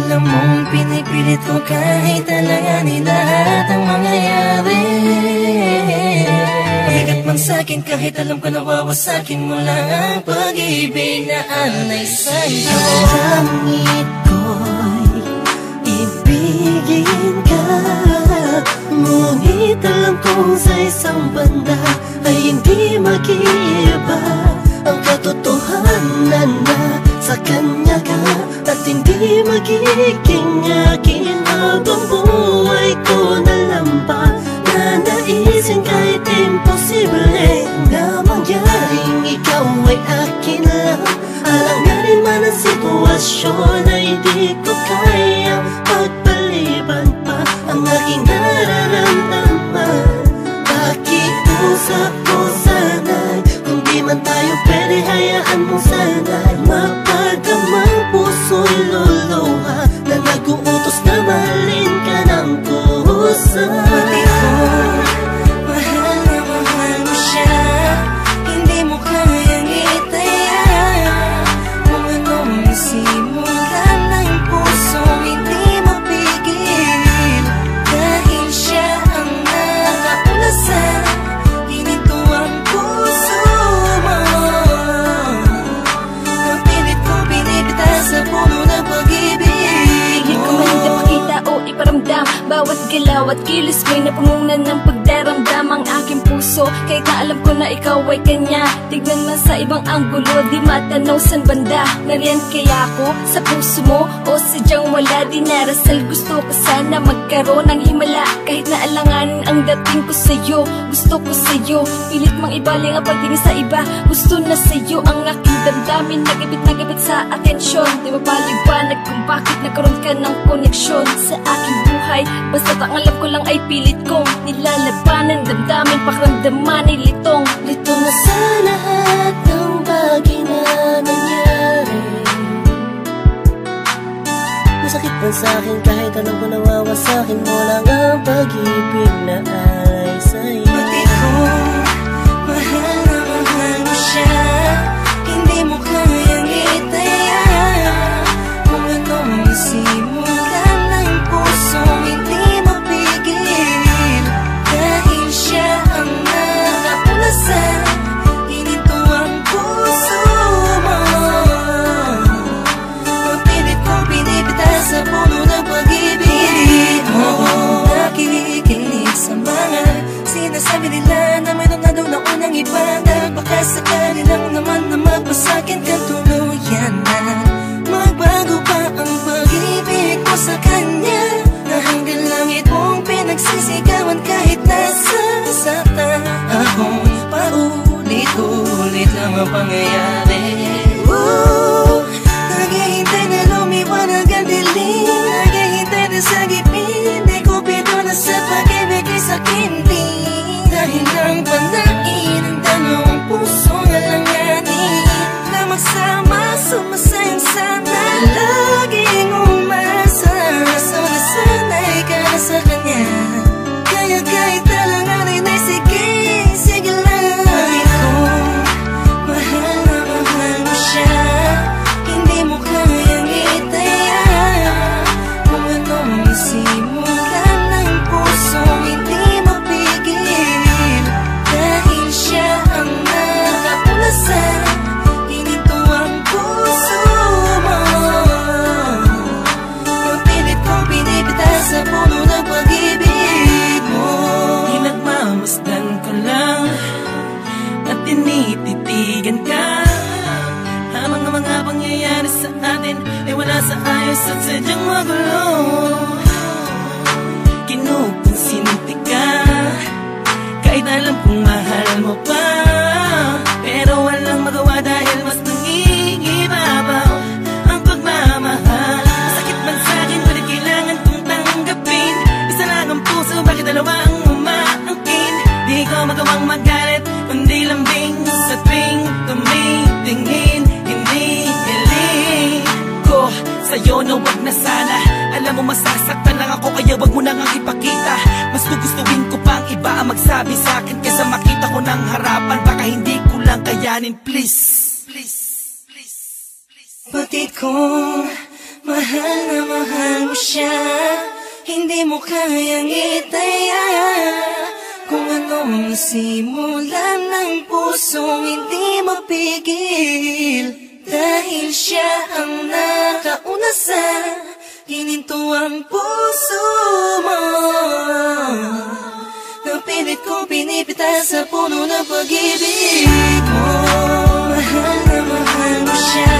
alam mong pinipilit ko kahit alanganin lahat ang mangyayari. Bigat man sa'kin kahit alam ko nawawasakin mo lang ang pag-ibig na alay sa'yo. Langit ko'y ibigin ka, ngunit alam kong sa isang banda ay hindi mag-iiba ang katotohanan na sa kanya ka, at hindi magiging akin habang buhay ko na lampa. Nanaisin kahit imposible na mangyaring ikaw ay akin lang. Alanganin man ang sitwasyon ay di ko kayang pagpaliban pa ang aking nararamdaman. Pakiusap ko sana'y kung di man tayo pwede, hayaan mo sana'y mapagamang puso'y luluha na nag-uutos na mahalin ka ng kusa. Pati ko, mahal na mahal mo siya, hindi mo kayang itaya. Kung anong simulan ng puso, hindi mapigil. Dahil siya ang nakaulasan, hininto ang puso mo. Napilit ko binibita sa puno ng pag-ibig. Hindi ko man hindi makita o iparamdam, bawat galaw at kilos mo'y napungunan ng pagdaramdam ang aking puso. Kahit na alam ko na ikaw ay kanya, tignan man sa ibang anggulo, di matanaw san banda. Nariyan kaya ako sa puso mo o sadyang wala? Di narasal, gusto ko sana magkaroon ng himala. Kahit na alanganin ang dating ko sa'yo, gusto ko sa'yo. Pilit mang ibaling ang pagtingin sa iba, gusto na sa'yo ang aking damdamin. Nagabit sa atensyon, di mapaliwanag kung bakit nagkaroon ka ng koneksyon sa aking buhay. Basta't ang alam ko lang ay pilit kong nilalabanan, damdamin, pakiramdaman ay litong Lito na sa lahat ng bagay na nangyari. Masakit man sa'kin kahit alam ko nawawasakin mo lang ang pag-ibig na ay sa'yo. Pati ko, mahal na mahal mo siya, hindi mo kayang itaya. Kung anong simulan ng puso, hindi mapigil. Dahil siya ang nakaulasan, hininto ang puso mo. Mapilit ko binibita sa puno ng pag-ibig mo. Nakikinig sa mga sinasabi nila na mayroon na daw na unang iba. Baka sakali lang naman na magpasakin ka tuluyan na magbago pa ang pag-ibig ko sa kanya, na hanggang langit mong pinagsisigawan kahit nasa saktan. Akong paulit-ulit lang ang pangyayari. Naghihintay na lumiwanag ang dilim, naghihintay na sa gipin, di ko pito na sa pag-ibig ay sakin din. Dahil lang panain ang dalawang pusong alanganin na magsama, sumasayang sana, laging umasa. So nasanay ka na sa kanya, kaya kahit alanganin ay sige, sige lang. Pati ko, mahal na mahal mo siya, hindi mo kayang itaya. Kung anong simulan ng puso, hindi mapigil. Dahil siya ang nakaulasan, hininto ang puso mo. Mapilit kong binibita sa puno ng pag-ibig mo. Pinagmamasdan ko lang at tinititigan ka, habang ang mga pangyayari sa atin ay wala sa ayos at sadyang magulo. Kinukonsinti ka kahit alam kong mahal mo pa, pero walang magawa dahil mas nangingibabaw ang pagmamahal. Masakit man sa'kin, ngunit kailangan kong tanggapin. Isa lang ang puso, bakit dalawa ang umaangkin? Di ko magawang magalit, kundi lambing sa tuwing tumitingin. Hindi hiling ko sa'yo na wag na sana. Alam mo masasaktan lang ako, kaya wag mo nang ipakita. Mas gugustuhin ko pang iba ang magsabi sa'kin kaysa makita ko ng harapan. Baka hindi ko lang kayanin, please. Batid ko, Mahal na mahal mo siya, hindi mo kayang itaya. Kung anong nasimulan ng pusong hindi mapigil, dahil siya ang nakauna sa hinintuang puso mo. Napilit kong pinipitas sa puno ng pag-ibig mo. Mahal na mahal mo siya,